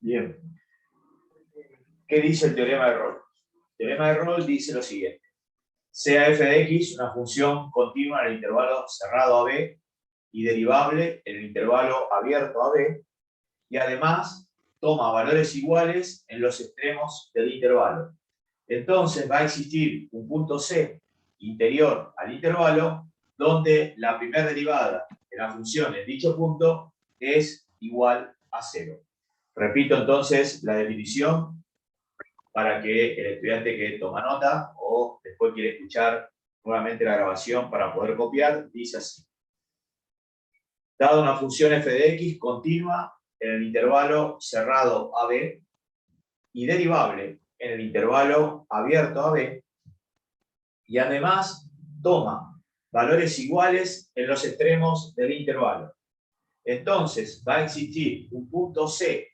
Bien. ¿Qué dice el teorema de Rolle? El teorema de Rolle dice lo siguiente. Sea f de x una función continua en el intervalo cerrado a b y derivable en el intervalo abierto a b, y además toma valores iguales en los extremos del intervalo. Entonces va a existir un punto C interior al intervalo donde la primera derivada de la función en dicho punto es igual a 0. Repito entonces la definición para que el estudiante que toma nota o después quiere escuchar nuevamente la grabación para poder copiar, dice así. Dada una función f de x continua en el intervalo cerrado AB y derivable en el intervalo abierto AB, y además toma valores iguales en los extremos del intervalo. Entonces va a existir un punto C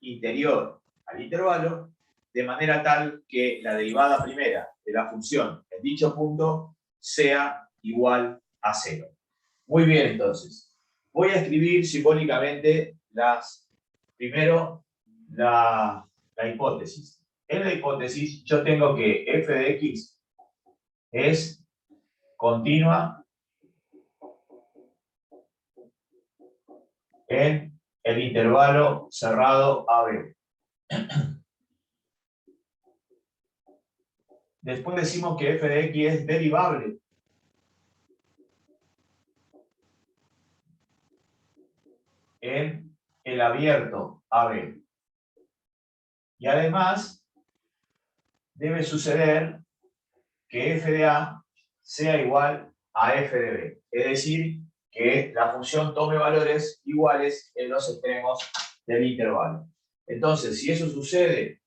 interior al intervalo, de manera tal que la derivada primera de la función en dicho punto sea igual a 0. Muy bien, entonces. Voy a escribir simbólicamente primero la hipótesis. En la hipótesis yo tengo que f de x es continua en el intervalo cerrado AB. Después decimos que f de x es derivable en el abierto AB. Y además debe suceder que f de A sea igual a f de B. Es decir, que la función tome valores iguales en los extremos del intervalo. Entonces, si eso sucede,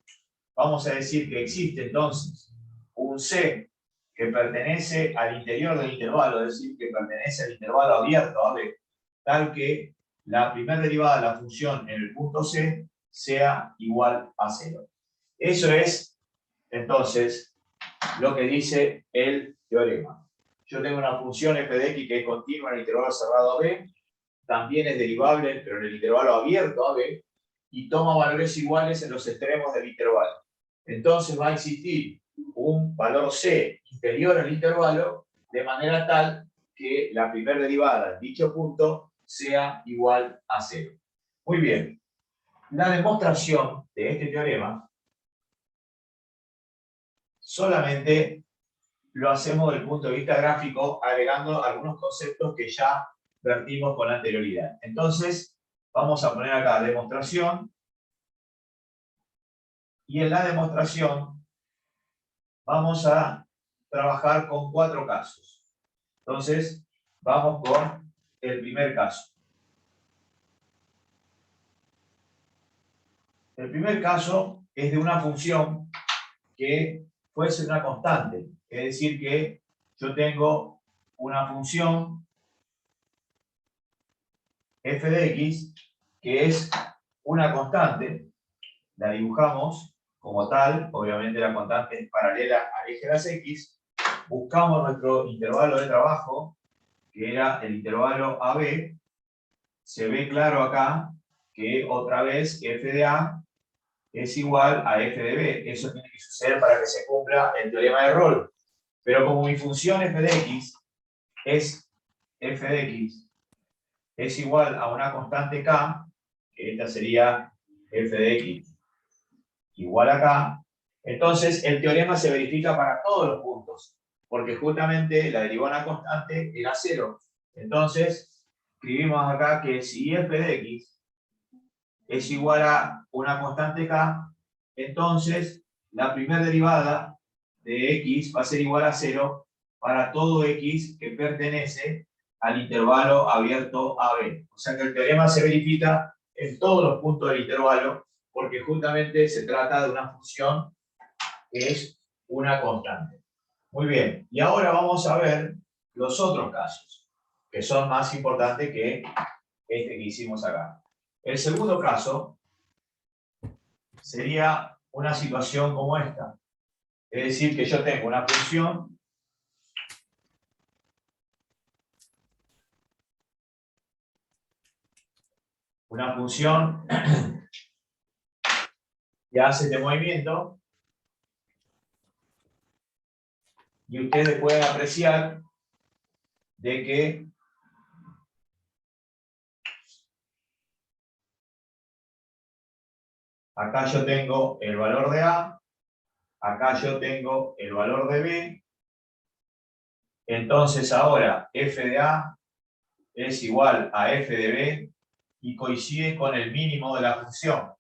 vamos a decir que existe entonces un C que pertenece al interior del intervalo, es decir, que pertenece al intervalo abierto a B, tal que la primera derivada de la función en el punto C sea igual a 0. Eso es, entonces, lo que dice el teorema. Yo tengo una función f de x que es continua en el intervalo cerrado a b, también es derivable, pero en el intervalo abierto a b, y toma valores iguales en los extremos del intervalo. Entonces va a existir un valor c interior al intervalo, de manera tal que la primera derivada en dicho punto sea igual a 0. Muy bien. La demostración de este teorema solamente lo hacemos desde el punto de vista gráfico, agregando algunos conceptos que ya vertimos con anterioridad. Entonces, vamos a poner acá demostración, y en la demostración vamos a trabajar con 4 casos. Entonces, vamos con el primer caso. El primer caso es de una función que fuese una constante, es decir, que yo tengo una función f de x que es una constante, la dibujamos como tal, obviamente la constante es paralela al eje de las x, buscamos nuestro intervalo de trabajo, que era el intervalo AB, se ve claro acá que otra vez f de A es igual a f de B. Eso tiene que suceder para que se cumpla el teorema de Rolle. Pero como mi función f de x es f de x es igual a una constante k, que esta sería f de x igual a k, entonces el teorema se verifica para todos los puntos, porque justamente la derivada constante era 0. Entonces, escribimos acá que si f de x es igual a una constante k, entonces la primera derivada de x va a ser igual a 0 para todo x que pertenece al intervalo abierto AB. O sea que el teorema se verifica en todos los puntos del intervalo, porque justamente se trata de una función que es una constante. Muy bien, y ahora vamos a ver los otros casos, que son más importantes que este que hicimos acá. El segundo caso sería una situación como esta. Es decir, que yo tengo una función y hace este movimiento. Y ustedes pueden apreciar de que acá yo tengo el valor de A, acá yo tengo el valor de B. Entonces ahora f de A es igual a f de B y coincide con el mínimo de la función.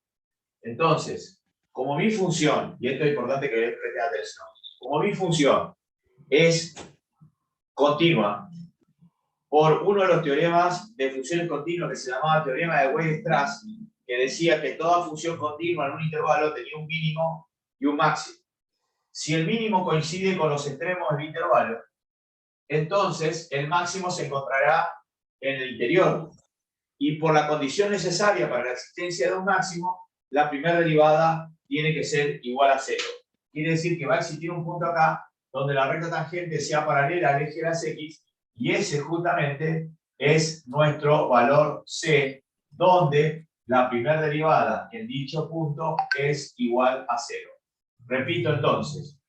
Entonces, como mi función, y esto es importante que les presten atención, como mi función es continua por uno de los teoremas de funciones continuas que se llamaba teorema de Weierstrass, que decía que toda función continua en un intervalo tenía un mínimo y un máximo. Si el mínimo coincide con los extremos del intervalo, entonces el máximo se encontrará en el interior. Y por la condición necesaria para la existencia de un máximo, la primera derivada tiene que ser igual a 0. Quiere decir que va a existir un punto acá donde la recta tangente sea paralela al eje de las X, y ese justamente es nuestro valor C, donde la primera derivada en dicho punto es igual a 0. Repito entonces,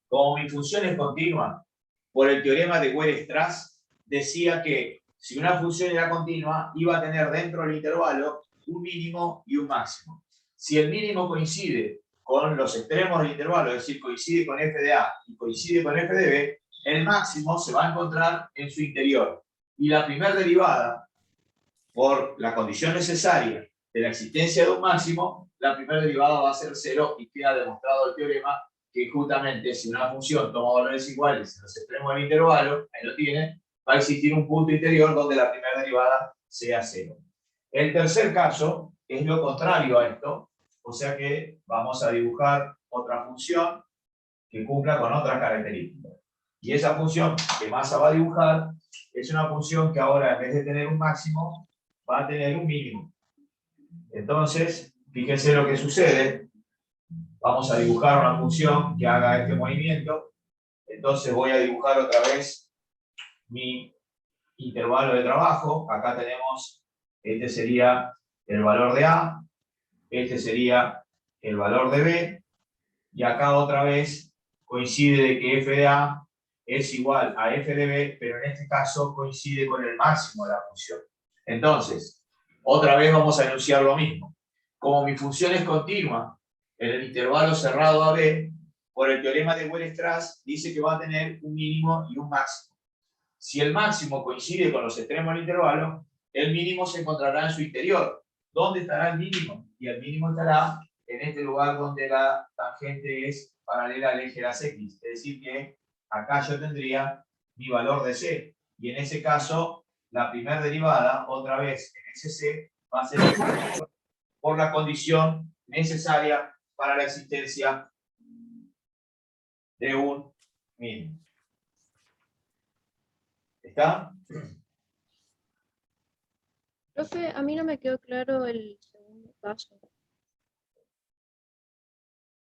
como mi función es continua, por el teorema de Weierstrass, decía que si una función era continua, iba a tener dentro del intervalo un mínimo y un máximo. Si el mínimo coincide con los extremos del intervalo, es decir, coincide con f de A y coincide con f de B, el máximo se va a encontrar en su interior. Y la primera derivada, por la condición necesaria de la existencia de un máximo, la primera derivada va a ser 0 y queda demostrado el teorema que justamente si una función toma valores iguales en los extremos del intervalo, ahí lo tienen, va a existir un punto interior donde la primera derivada sea 0. El tercer caso es lo contrario a esto, o sea que vamos a dibujar otra función que cumpla con otras características. Y esa función que Massa va a dibujar es una función que ahora en vez de tener un máximo, va a tener un mínimo. Entonces, fíjense lo que sucede. Vamos a dibujar una función que haga este movimiento. Entonces voy a dibujar otra vez mi intervalo de trabajo. Acá tenemos, este sería el valor de A, este sería el valor de B, y acá otra vez coincide de que f de A es igual a f de B, pero en este caso coincide con el máximo de la función. Entonces, otra vez vamos a enunciar lo mismo. Como mi función es continua en el intervalo cerrado AB, por el teorema de Weierstrass dice que va a tener un mínimo y un máximo. Si el máximo coincide con los extremos del intervalo, el mínimo se encontrará en su interior. ¿Dónde estará el mínimo? Y el mínimo estará en este lugar donde la tangente es paralela al eje de las X. Es decir que acá yo tendría mi valor de C. Y en ese caso, la primera derivada, otra vez en ese C, va a ser por la condición necesaria para la existencia de un mínimo. ¿Está? Profe, a mí no me quedó claro el segundo caso.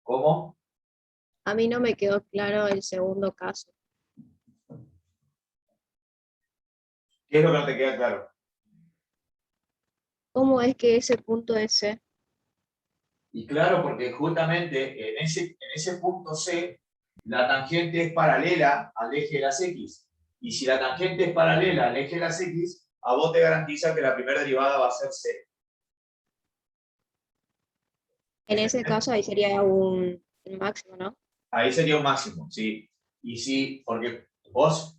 ¿Cómo? A mí no me quedó claro el segundo caso. ¿Qué es lo que no te queda claro? ¿Cómo es que ese punto es C? Y claro, porque justamente en ese punto C, la tangente es paralela al eje de las X. Y si la tangente es paralela al eje de las X, a vos te garantiza que la primera derivada va a ser C. En ese caso ahí sería un máximo, ¿no? Ahí sería un máximo, ¿sí? Y sí, porque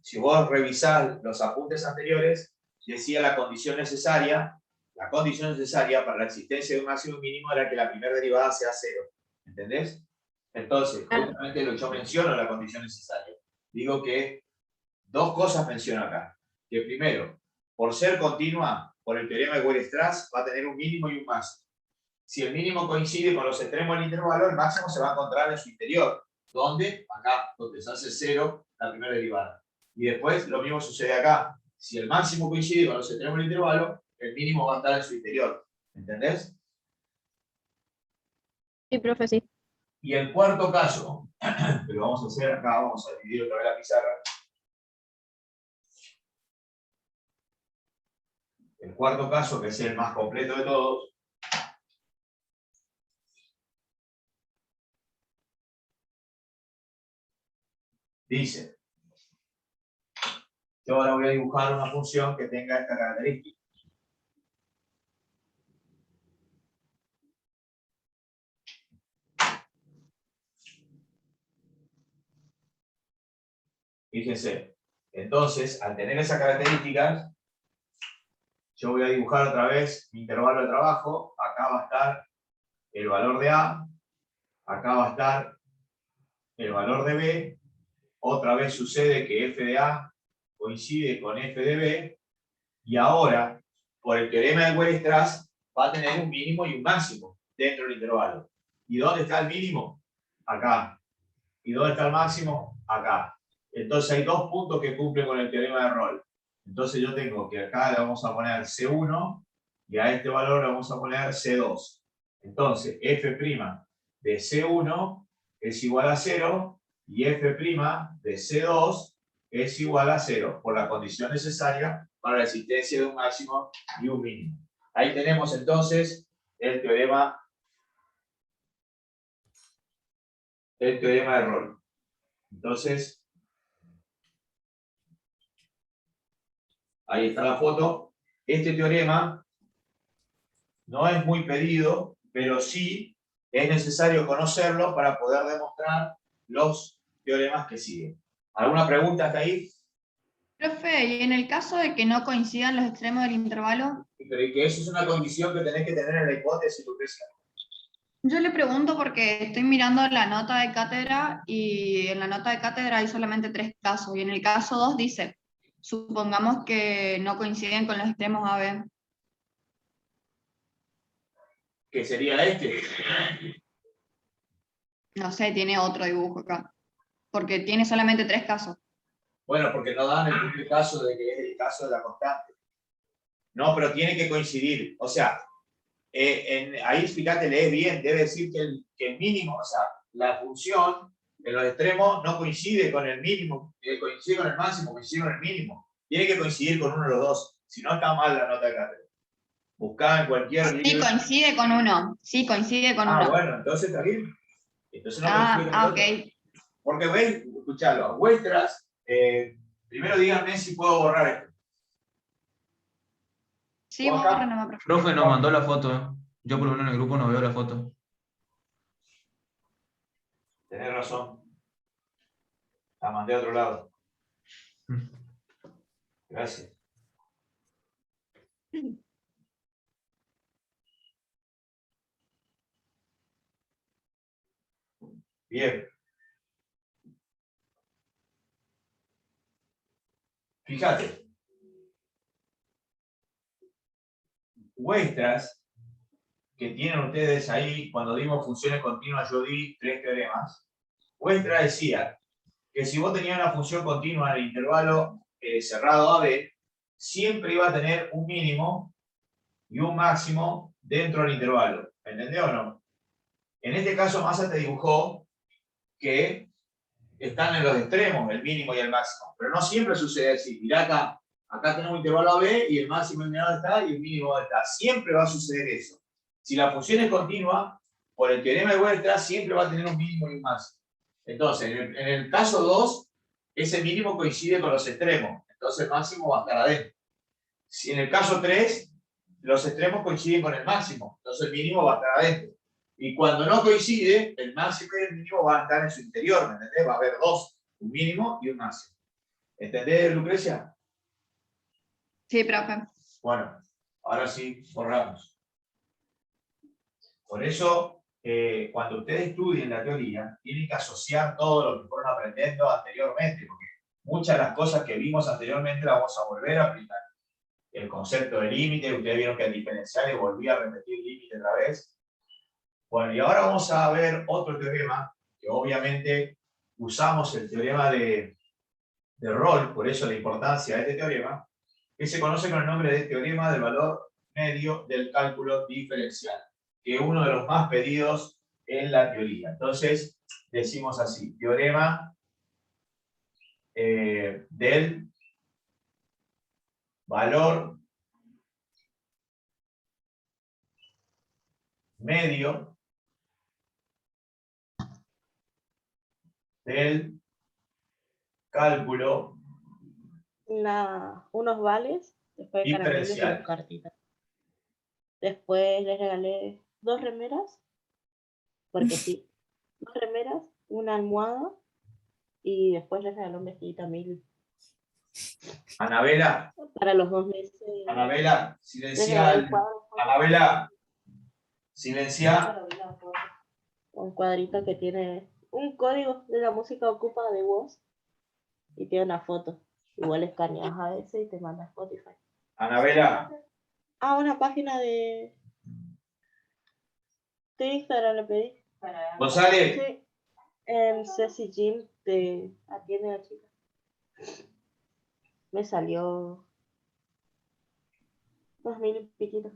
si vos revisás los apuntes anteriores, decía la condición necesaria para la existencia de un máximo y mínimo era que la primera derivada sea 0. ¿Entendés? Entonces, justamente lo que yo menciono la condición necesaria. Digo que dos cosas menciono acá. Que primero, por ser continua, por el teorema de Weierstrass, va a tener un mínimo y un máximo. Si el mínimo coincide con los extremos del intervalo, el máximo se va a encontrar en su interior. ¿Dónde? Acá, donde se hace 0 la primera derivada. Y después lo mismo sucede acá. Si el máximo coincide con los extremos del intervalo, el mínimo va a estar en su interior. ¿Entendés? Sí, profe, sí. Y el cuarto caso, que lo vamos a hacer acá, vamos a dividir otra vez la pizarra. El cuarto caso, que es el más completo de todos, Dice, yo ahora voy a dibujar una función que tenga esta característica. Fíjense, entonces, al tener esas características, yo voy a dibujar otra vez mi intervalo de trabajo. Acá va a estar el valor de A, acá va a estar el valor de B. Otra vez sucede que f de A coincide con f de B, y ahora, por el teorema de Weierstrass, va a tener un mínimo y un máximo dentro del intervalo. ¿Y dónde está el mínimo? Acá. ¿Y dónde está el máximo? Acá. Entonces hay dos puntos que cumplen con el teorema de Rolle. Entonces yo tengo que acá le vamos a poner C1 y a este valor le vamos a poner C2. Entonces f' de C1 es igual a 0 y f' de C2 es igual a 0 por la condición necesaria para la existencia de un máximo y un mínimo. Ahí tenemos entonces el teorema de Rolle. Entonces, ahí está la foto. Este teorema no es muy pedido, pero sí es necesario conocerlo para poder demostrar los teoremas que siguen. ¿Alguna pregunta hasta ahí? Profe, y en el caso de que no coincidan los extremos del intervalo, Pero y que eso es una condición que tenés que tener en la hipótesis, Lucrecia. yo le pregunto porque estoy mirando la nota de cátedra y en la nota de cátedra hay solamente 3 casos y en el caso 2 dice, supongamos que no coinciden con los extremos AB. Que sería este. No sé, tiene otro dibujo acá, porque tiene solamente 3 casos. Bueno, porque no dan el primer caso de que es el caso de la constante. No, pero tiene que coincidir. O sea, ahí fíjate, lees bien, debe decir que el mínimo, o sea, la función en los extremos no coincide con el mínimo, coincide con el máximo, coincide con el mínimo. Tiene que coincidir con uno de los dos, si no está mal la nota de cátedra. Buscá en cualquier Sí, libro. coincide con uno. Sí, coincide con uno. Bueno, entonces está bien. Entonces no coincide con el otro. Ok. Porque veis, escuchalo, vuestras, primero díganme si puedo borrar esto. Sí, ¿Puedo acá? borra nomás, profe. Profe, nos mandó la foto, ¿eh? Yo por lo menos en el grupo no veo la foto. Tenés razón. La mandé a otro lado. Gracias. Bien. Fíjate. Vuestras, que tienen ustedes ahí, cuando dimos funciones continuas, yo di 3 teoremas. Vuestra decía que si vos tenías una función continua en el intervalo cerrado AB, siempre iba a tener un mínimo y un máximo dentro del intervalo. ¿Entendió o no? En este caso, Massa te dibujó que están en los extremos, el mínimo y el máximo. Pero no siempre sucede así. Mirá acá. Acá tenemos un intervalo AB y el máximo dónde está y el mínimo dónde está. Siempre va a suceder eso. Si la función es continua, por el teorema de Weierstrass siempre va a tener un mínimo y un máximo. Entonces, en el caso 2, ese mínimo coincide con los extremos. Entonces el máximo va a estar adentro. Si en el caso 3, los extremos coinciden con el máximo. Entonces el mínimo va a estar adentro. Y cuando no coincide, el máximo y el mínimo van a estar en su interior, ¿me entendés? Va a haber dos, un mínimo y un máximo. ¿Entendés, Lucrecia? Sí, profe. Bueno, ahora sí, borramos. Por eso, cuando ustedes estudien la teoría, tienen que asociar todo lo que fueron aprendiendo anteriormente, porque muchas de las cosas que vimos anteriormente las vamos a volver a aplicar. El concepto de límite, ustedes vieron que el diferencial, y volví a repetir límite otra vez. Bueno, y ahora vamos a ver otro teorema, que obviamente usamos el teorema de Rolle, por eso la importancia de este teorema, que se conoce con el nombre de teorema del valor medio del cálculo diferencial, que es uno de los más pedidos en la teoría. Entonces, decimos así, teorema del valor medio del cálculo unos vales, después de caramelos y diferencial. dos cartitas. Después les regalé 2 remeras, porque sí, 2 remeras, una almohada, y después les regalé un vestidito a Mil Anabela, para los 2 meses. Anabela, Les silencia. regalé el cuadro. Anabela, silencia. Un cuadrito que tiene un código de la música ocupa de voz y tiene una foto. Igual escaneas a veces y te manda a Spotify. Anabela, Una página de Instagram le pedí. González, Sí, en Ceci Gym te atiende la chica. Me salió 2000 y piquito.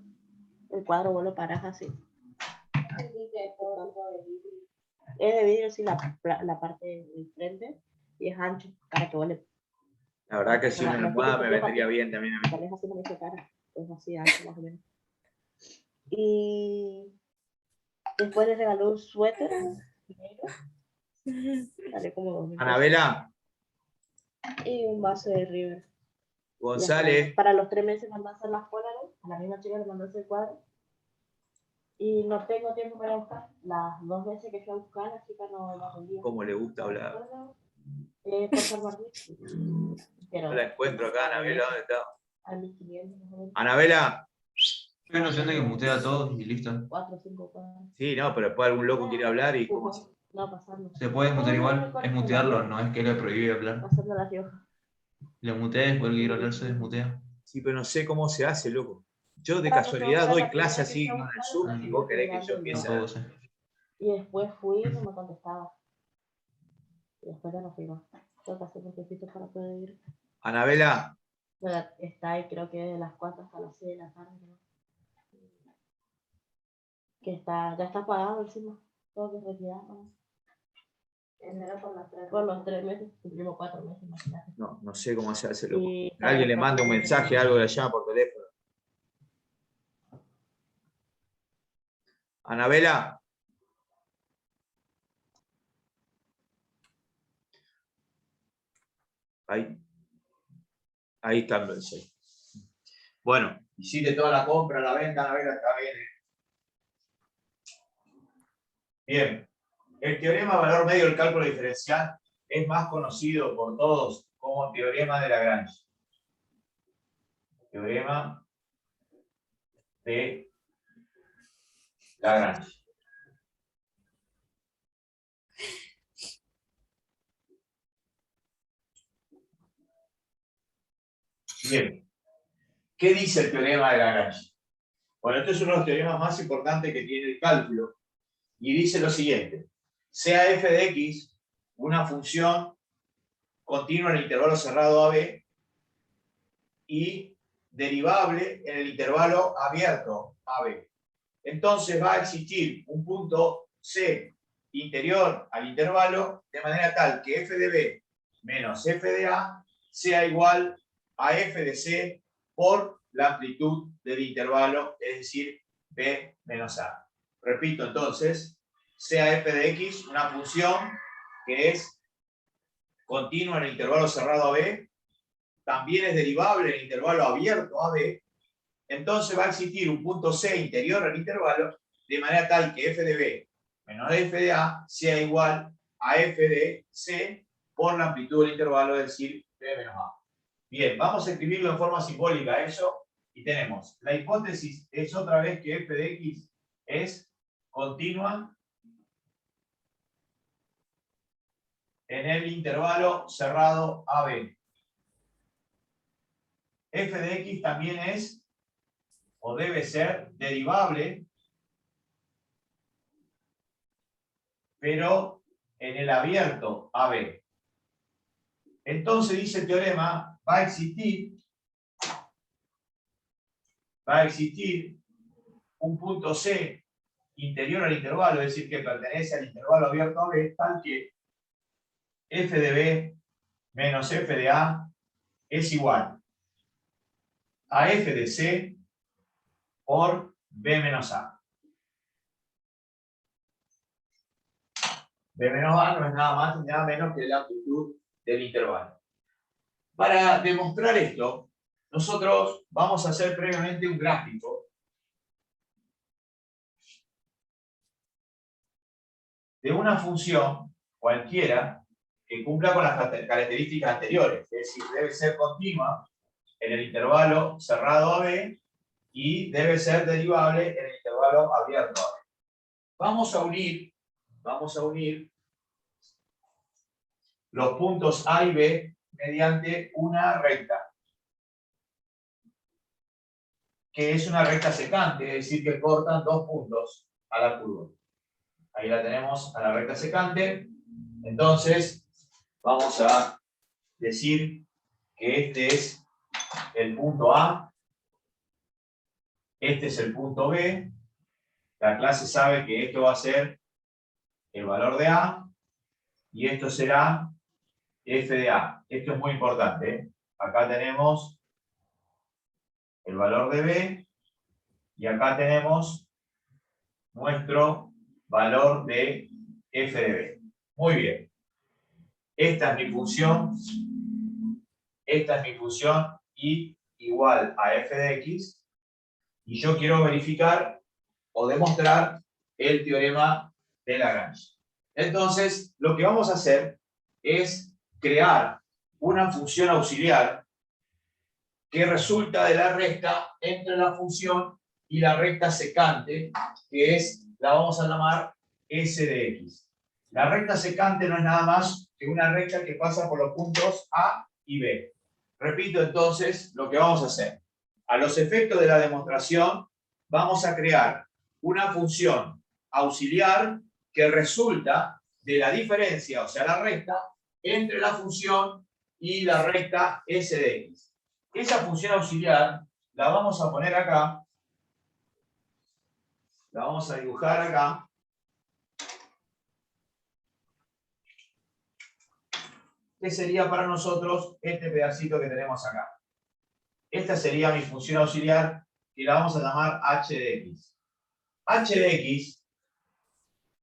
El cuadro vos lo parás así. Es de vidrio, sí, la parte del frente, y es ancho, para que vos le la verdad que si una Ajá, almohada me porque vendría bien también a mí. pones así con esa cara, es así ancho más o menos. Y después le regaló un suéter negro, sale como 2000 pesos. Anabela, Y un vaso de River. González, Para los 3 meses mandó a hacer las polares, a la misma chica le mandó a hacer el cuadro. Y no tengo tiempo para buscar. Las 2 veces que fui a buscar, la chica no vendía. ¿cómo le gusta hablar? Por San Martín. Pero No la encuentro acá, Anabela, ¿dónde está? a 1500 más o menos. Anabela, Hay una opción de que mutea a todos y listo. 4 o 5 cuadros. sí, no, pero después algún loco quiere hablar y ¿cómo hace? No, pasando. Se puede mutear igual, es mutearlo, no es que le prohíbe hablar. Pasando la Rioja. Le mutea y después el que quiere hablar se desmutea. Sí, pero no sé cómo se hace, loco. Yo de Claro, casualidad porque doy la clase primera que así fui a con el buscar, Zoom y vos querés que yo empiece a... Tampoco sé. Y después fui y no me contestaba. Y después ya no fui más. Tengo que hacer un tiempito para poder ir. Anabela, Pero está ahí, creo que de las 4 hasta las 6 de la tarde. ¿No? Que ya está pagado encima. Tengo que retirar. ¿No? Por los 3 meses, cumplimos 4 meses, imagínate. no sé cómo se hace, loco. Y Alguien le manda un mensaje, algo le llama por teléfono. Anabela. Ahí está el mensaje. Bueno, hiciste toda la compra, la venta, Anabela, está bien. Bien. El teorema de valor medio del cálculo diferencial es más conocido por todos como teorema de Lagrange. Teorema de Lagrange. Bien. ¿Qué dice el teorema de Lagrange? Bueno, este es uno de los teoremas más importantes que tiene el cálculo. Y dice lo siguiente. Sea f de x una función continua en el intervalo cerrado AB y derivable en el intervalo abierto AB. Entonces va a existir un punto C interior al intervalo de manera tal que f de B menos f de A sea igual a f de C por la amplitud del intervalo, es decir, B menos A. Repito entonces, sea f de x una función que es continua en el intervalo cerrado AB, también es derivable en el intervalo abierto AB, entonces va a existir un punto C interior al intervalo de manera tal que f de B menos f de A sea igual a f de C por la amplitud del intervalo, es decir, B menos A. Bien, vamos a escribirlo en forma simbólica eso, y tenemos, la hipótesis es otra vez que f de x es continua en el intervalo cerrado AB. F de x también es, o debe ser, derivable, pero en el abierto AB. Entonces, dice el teorema, va a existir un punto C interior al intervalo, es decir, que pertenece al intervalo abierto AB, tal que f de B menos f de A es igual a f de C por B menos A. B menos A no es nada más ni nada menos que la amplitud del intervalo. Para demostrar esto, nosotros vamos a hacer previamente un gráfico de una función cualquiera que cumpla con las características anteriores, es decir, debe ser continua en el intervalo cerrado AB y debe ser derivable en el intervalo abierto AB. Vamos a unir los puntos A y B mediante una recta, que es una recta secante, es decir, que cortan dos puntos a la curva. Ahí la tenemos a la recta secante. Entonces, vamos a decir que este es el punto A, este es el punto B. La clase sabe que esto va a ser el valor de A y esto será f de A. Esto es muy importante, ¿eh? Acá tenemos el valor de B y acá tenemos nuestro valor de f de B. Muy bien. Esta es mi función y igual a f de x, y yo quiero verificar o demostrar el teorema de Lagrange. Entonces, lo que vamos a hacer es crear una función auxiliar que resulta de la recta entre la función y la recta secante, que la vamos a llamar S de X. La recta secante no es nada más que una recta que pasa por los puntos A y B. Repito entonces lo que vamos a hacer. A los efectos de la demostración, vamos a crear una función auxiliar que resulta de la diferencia, o sea, la recta, entre la función y la recta S de X. Esa función auxiliar la vamos a poner acá, la vamos a dibujar acá. ¿Qué sería para nosotros este pedacito que tenemos acá? Esta sería mi función auxiliar, que la vamos a llamar h de x. H de x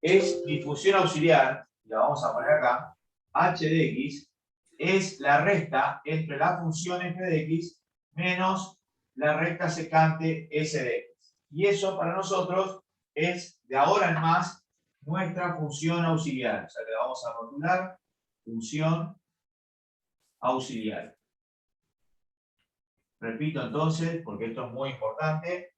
es mi función auxiliar, y la vamos a poner acá. H de x es la recta entre la función f de x menos la recta secante s de x. Y eso para nosotros es, de ahora en más, nuestra función auxiliar. O sea, le vamos a rotular función auxiliar. Repito entonces, porque esto es muy importante,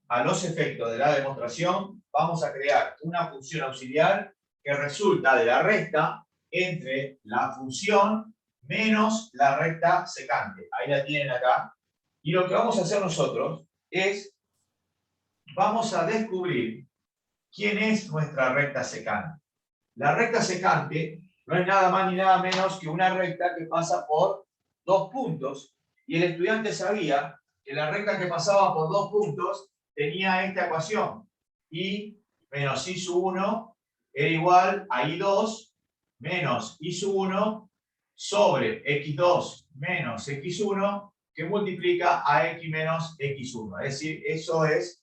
a los efectos de la demostración vamos a crear una función auxiliar que resulta de la recta entre la función menos la recta secante. Ahí la tienen acá. Y lo que vamos a hacer nosotros es, vamos a descubrir quién es nuestra recta secante. La recta secante no es nada más ni nada menos que una recta que pasa por dos puntos, y el estudiante sabía que la recta que pasaba por dos puntos tenía esta ecuación: y menos i sub 1 era igual a i2 menos i sub 1 sobre x2 menos x1, que multiplica a x menos x1. Es decir, eso es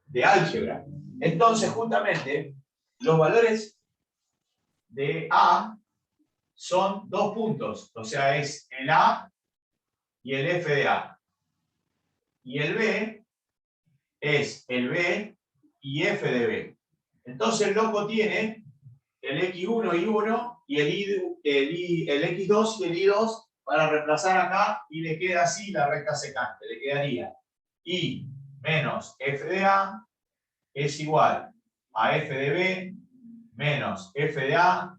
de álgebra. Entonces, justamente, los valores de A son dos puntos, o sea, es el A y el f de A. Y el B es el B y f de B. Entonces el loco tiene el x1 y 1 y el x2 y el y2 para reemplazar acá, y le queda así la recta secante. Le quedaría i menos f de A es igual a f de B menos f de A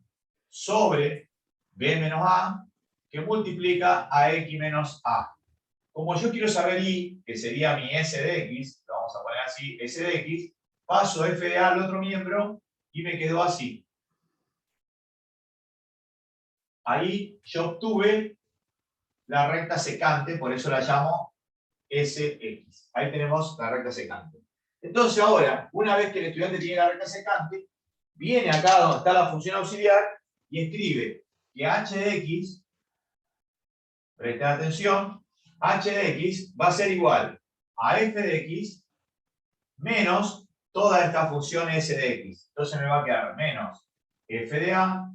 sobre b menos a, que multiplica a x menos a. Como yo quiero saber i, que sería mi s de x, lo vamos a poner así, s de x, paso f de a al otro miembro y me quedó así. Ahí yo obtuve la recta secante, por eso la llamo sx. Ahí tenemos la recta secante. Entonces ahora, una vez que el estudiante tiene la recta secante, viene acá donde está la función auxiliar y escribe que h de x, presten atención, h de x va a ser igual a f de x menos toda esta función s de x. Entonces me va a quedar menos f de a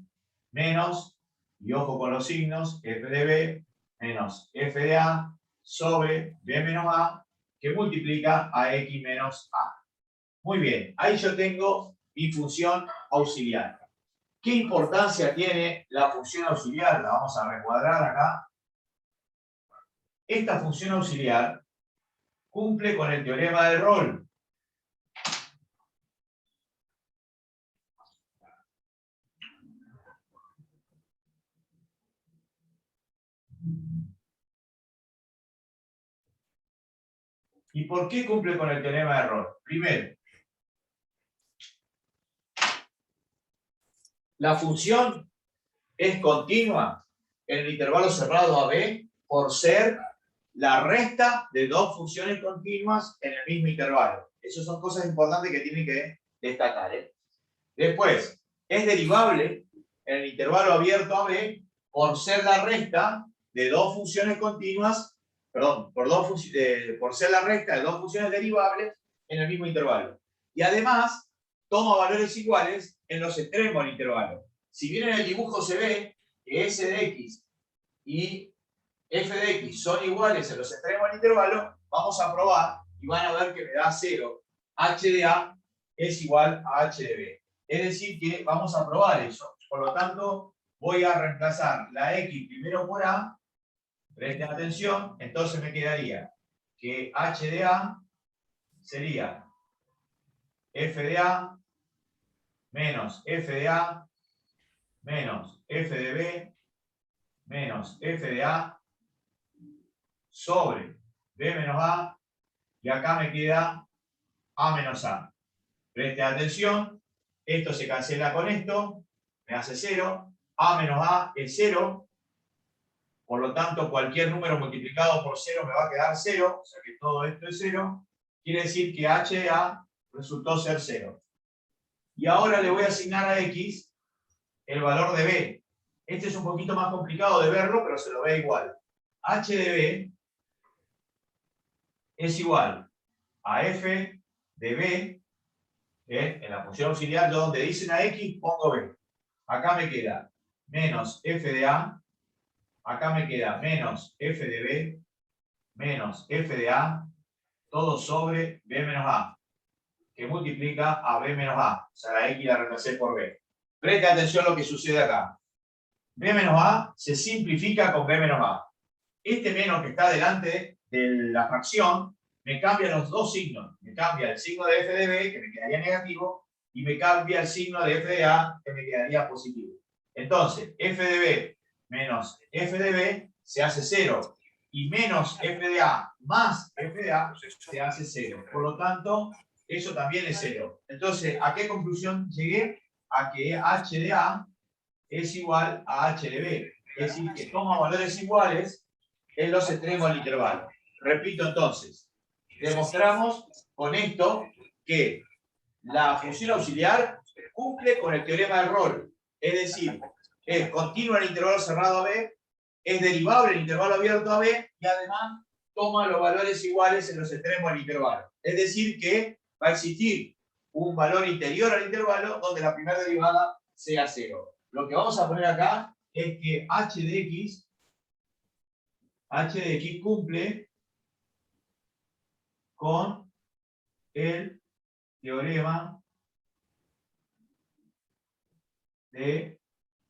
menos y ojo con los signos, f de b menos f de a sobre b menos a, que multiplica a x menos a. Muy bien, ahí yo tengo mi función auxiliar. ¿Qué importancia tiene la función auxiliar? La vamos a recuadrar acá. Esta función auxiliar cumple con el teorema de Rolle. ¿Y por qué cumple con el teorema de Rolle? Primero, la función es continua en el intervalo cerrado AB por ser la resta de dos funciones continuas en el mismo intervalo. Esas son cosas importantes que tienen que destacar. Después, es derivable en el intervalo abierto AB por ser la resta de dos funciones continuas, perdón, por ser la resta de dos funciones derivables en el mismo intervalo. Y además, toma valores iguales en los extremos del intervalo. Si bien en el dibujo se ve que S de X y f de x son iguales en los extremos del intervalo, vamos a probar y van a ver que me da 0. H de A es igual a H de B. Es decir, que vamos a probar eso. Por lo tanto, voy a reemplazar la X primero por A. Presten atención. Entonces me quedaría que H de A sería f de A menos f de A menos f de B menos f de A sobre B menos A, y acá me queda A menos A. Presten atención, esto se cancela con esto, me hace 0, A menos A es 0, por lo tanto cualquier número multiplicado por 0 me va a quedar 0, o sea que todo esto es 0, quiere decir que H de A resultó ser 0. Y ahora le voy a asignar a X el valor de B. Este es un poquito más complicado de verlo, pero se lo ve igual. H de B es igual a f de b, en la función auxiliar, yo donde dicen a x pongo b. Acá me queda menos f de a, acá me queda menos f de b, menos f de a, todo sobre b menos a, que multiplica a b menos a. O sea, la x la reemplacé por b. Preste atención a lo que sucede acá. b menos a se simplifica con b menos a. Este menos que está delante de la fracción me cambia los dos signos. Me cambia el signo de f de b, que me quedaría negativo, y me cambia el signo de f de a, que me quedaría positivo. Entonces, f de b menos f de b se hace 0, y menos f de a más f de a se hace 0. Por lo tanto, eso también es 0. Entonces, ¿a qué conclusión llegué? A que h de a es igual a h de b. Es decir, que toma valores iguales en los extremos del intervalo. Repito entonces, demostramos con esto que la función auxiliar cumple con el teorema de Rolle. Es decir, es continua en el intervalo cerrado AB, es derivable en el intervalo abierto AB y además toma los valores iguales en los extremos del intervalo. Es decir, que va a existir un valor interior al intervalo donde la primera derivada sea 0. Lo que vamos a poner acá es que h de x cumple con el teorema de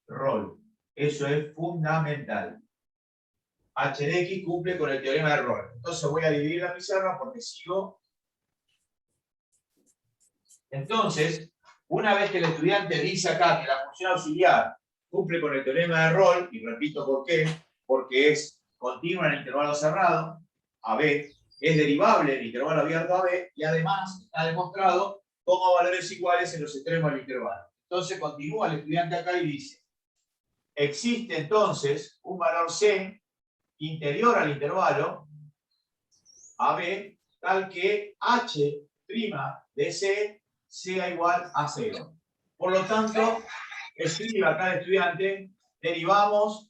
Rolle. Eso es fundamental. H de x cumple con el teorema de Rolle. Entonces voy a dividir la pizarra porque sigo. Entonces, una vez que el estudiante dice acá que la función auxiliar cumple con el teorema de Rolle, y repito por qué, porque es continua en el intervalo cerrado, AB, es derivable en el intervalo abierto AB, y además está demostrado toma valores iguales en los extremos del intervalo. Entonces continúa el estudiante acá y dice, existe entonces un valor C interior al intervalo AB, tal que H' de C sea igual a 0. Por lo tanto, escribe acá el estudiante, derivamos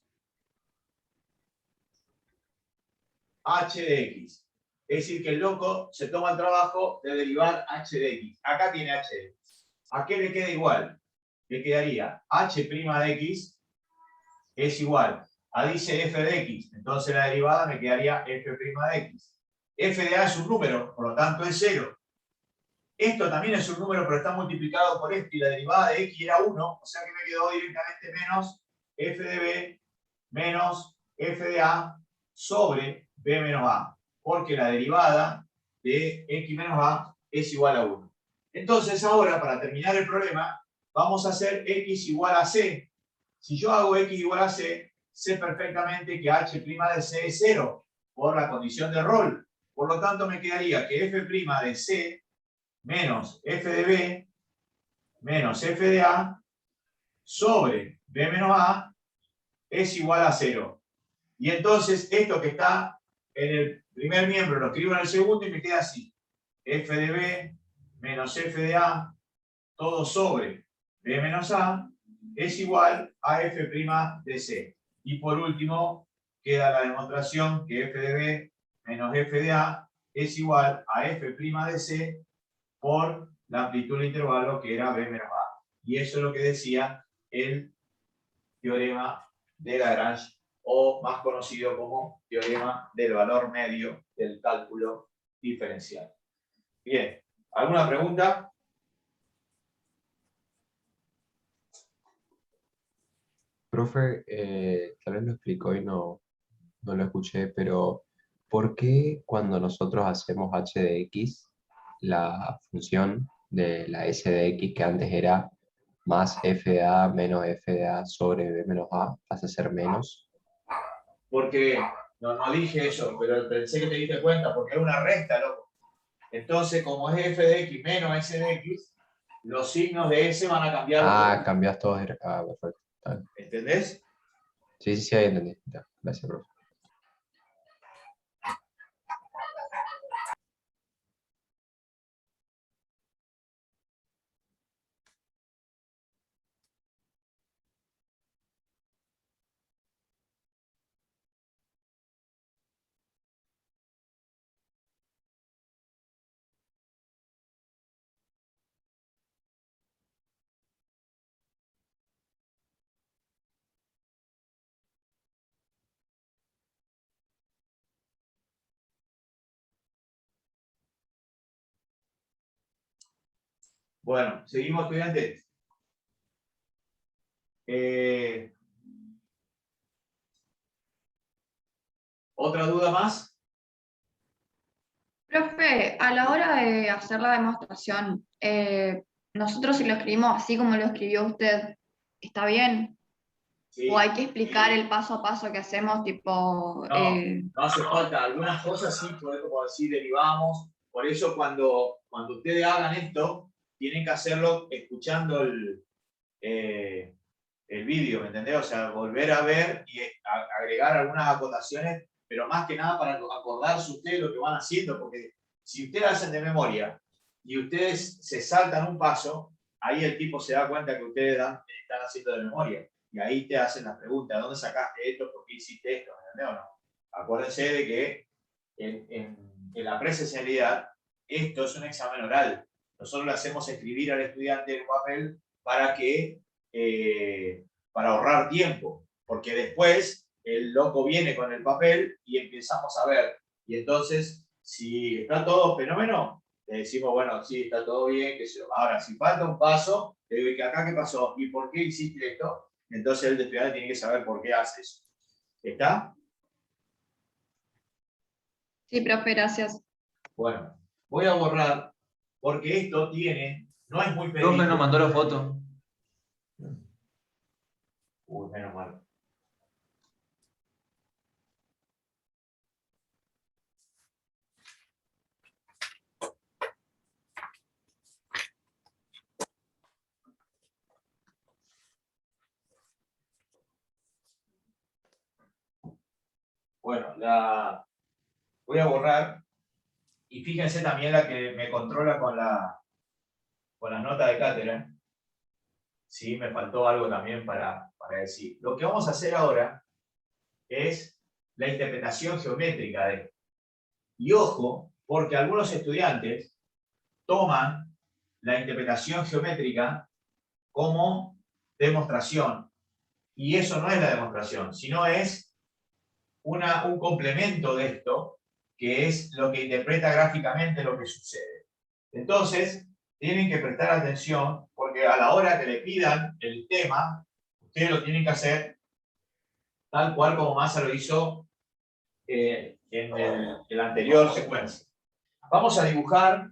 h de x. Es decir, que el loco se toma el trabajo de derivar h de x. Acá tiene h de x. ¿A qué le queda igual? Le quedaría h' de x es igual a, dice f de x, entonces la derivada me quedaría f' de x. F de a es un número, por lo tanto es 0. Esto también es un número, pero está multiplicado por esto, y la derivada de x era 1, o sea que me quedó directamente menos f de b menos f de a sobre b menos a, porque la derivada de x menos a es igual a 1. Entonces ahora, para terminar el problema, vamos a hacer x igual a c. Si yo hago x igual a c, sé perfectamente que h' de c es 0, por la condición de rol. Por lo tanto, me quedaría que f' de c menos f de b menos f de a sobre b menos a es igual a 0. Y entonces esto que está en el primer miembro lo escribo en el segundo y me queda así. F de b menos f de a todo sobre b menos a es igual a f' de c. Y por último queda la demostración que f de b menos f de a es igual a f' de c por la amplitud del intervalo que era b menos a. Y eso es lo que decía el teorema de Lagrange, o más conocido como teorema del valor medio del cálculo diferencial. Bien, ¿alguna pregunta? Profe, tal vez lo explicó y no lo escuché, pero ¿por qué cuando nosotros hacemos h de x, la función de la s de x, que antes era más f de a menos f de a sobre b menos a, pasa a ser menos? Porque no dije eso, pero pensé que te diste cuenta, porque es una resta, loco. Entonces, como es f de x menos s de x, los signos de s van a cambiar. Ah, cambias todo. Ah, perfecto. Está bien. ¿Entendés? Sí, ahí entendí. Ya, gracias, profe. Bueno, seguimos, estudiantes. ¿Otra duda más? Profe, a la hora de hacer la demostración, nosotros si lo escribimos así como lo escribió usted, ¿está bien? Sí. ¿O hay que explicar el paso a paso que hacemos, tipo... No hace falta. Algunas cosas sí, como decir, derivamos. Por eso cuando ustedes hagan esto, tienen que hacerlo escuchando el vídeo, ¿me entendés? O sea, volver a ver y agregar algunas acotaciones, pero más que nada para acordarse ustedes lo que van haciendo, porque si ustedes hacen de memoria y ustedes se saltan un paso, ahí el tipo se da cuenta que ustedes están haciendo de memoria. Y ahí te hacen las preguntas, ¿dónde sacaste esto? ¿Por qué hiciste esto? ¿Me entendés o no? Acuérdense de que en la presencialidad esto es un examen oral. Nosotros le hacemos escribir al estudiante en papel para que para ahorrar tiempo, porque después el loco viene con el papel y empezamos a ver. Y entonces, si está todo fenómeno, le decimos, bueno, sí, está todo bien, que se... Ahora, si falta un paso, le digo, ¿y acá qué pasó? ¿Y por qué hiciste esto? Entonces el estudiante tiene que saber por qué hace eso. ¿Está? Sí, profe, gracias. Bueno, voy a borrar, porque esto tiene, no es muy pedido. Profe nos mandó la foto. Uy, menos mal. Bueno, la voy a borrar. Y fíjense también la que me controla con la nota de cátedra. Sí, me faltó algo también para decir. Lo que vamos a hacer ahora es la interpretación geométrica de esto. Y ojo, porque algunos estudiantes toman la interpretación geométrica como demostración. Y eso no es la demostración, sino es un complemento de esto, que es lo que interpreta gráficamente lo que sucede. Entonces, tienen que prestar atención, porque a la hora que le pidan el tema, ustedes lo tienen que hacer tal cual como Massa lo hizo en la anterior secuencia. Vamos a dibujar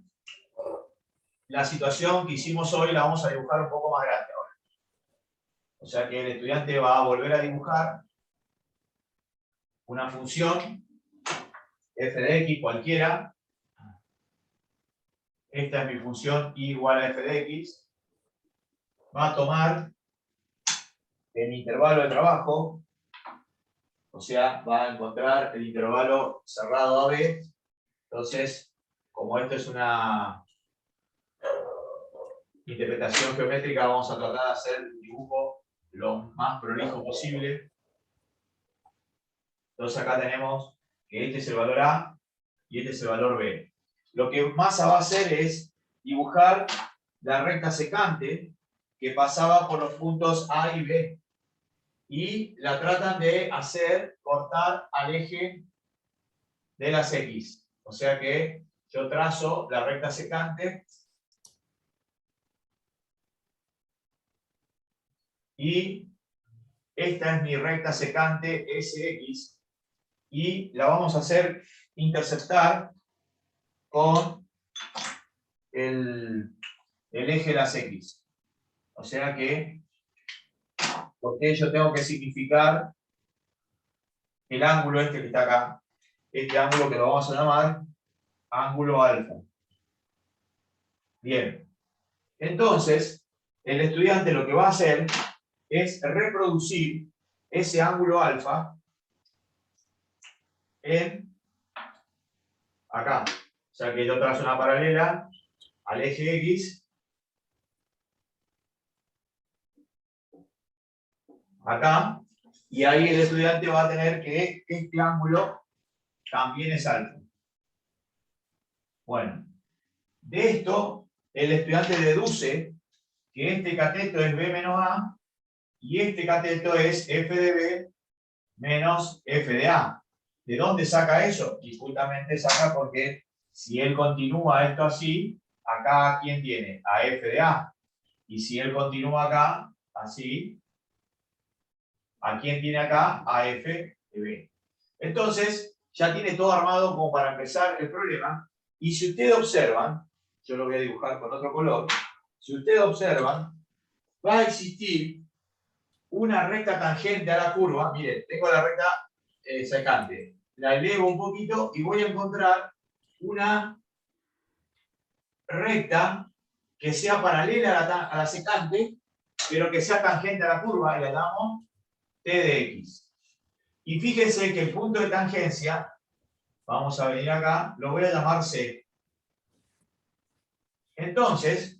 la situación que hicimos hoy, la vamos a dibujar un poco más grande ahora. O sea que el estudiante va a volver a dibujar una función f de x cualquiera. Esta es mi función y igual a f de x. Va a tomar el intervalo de trabajo, o sea, va a encontrar el intervalo cerrado AB. Entonces, como esto es una interpretación geométrica, vamos a tratar de hacer un dibujo lo más prolijo posible. Entonces acá tenemos que este es el valor A y este es el valor B. Lo que Massa va a hacer es dibujar la recta secante que pasaba por los puntos A y B. Y la tratan de hacer cortar al eje de las X. O sea que yo trazo la recta secante y esta es mi recta secante SX y la vamos a hacer interceptar con el eje de las X. O sea que, porque yo tengo que significar el ángulo este que está acá, este ángulo que lo vamos a llamar ángulo alfa. Bien, entonces el estudiante lo que va a hacer es reproducir ese ángulo alfa en acá. O sea que yo trazo una paralela al eje X, acá, y ahí el estudiante va a tener que este ángulo también es alfa. Bueno, de esto el estudiante deduce que este cateto es B menos A y este cateto es F de B menos F de A. ¿De dónde saca eso? Y justamente saca porque si él continúa esto así, acá ¿quién tiene? A F de A. Y si él continúa acá, así, ¿a quién tiene acá? A F de B. Entonces, ya tiene todo armado como para empezar el problema. Y si ustedes observan, yo lo voy a dibujar con otro color, si ustedes observan, va a existir una recta tangente a la curva. Miren, tengo la recta secante. La elevo un poquito y voy a encontrar una recta que sea paralela a la secante, pero que sea tangente a la curva, y la llamamos T de X. Y fíjense que el punto de tangencia, vamos a venir acá, lo voy a llamar C. Entonces,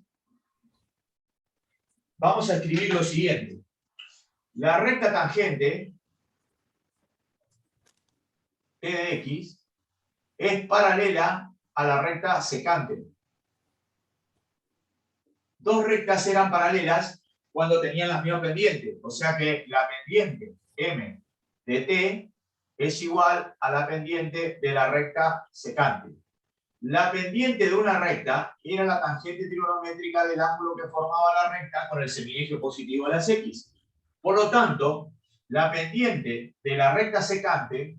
vamos a escribir lo siguiente. La recta tangente, T de X, es paralela a la recta secante. Dos rectas eran paralelas cuando tenían las mismas pendientes. O sea que la pendiente M de T es igual a la pendiente de la recta secante. La pendiente de una recta era la tangente trigonométrica del ángulo que formaba la recta con el semieje positivo de las X. Por lo tanto, la pendiente de la recta secante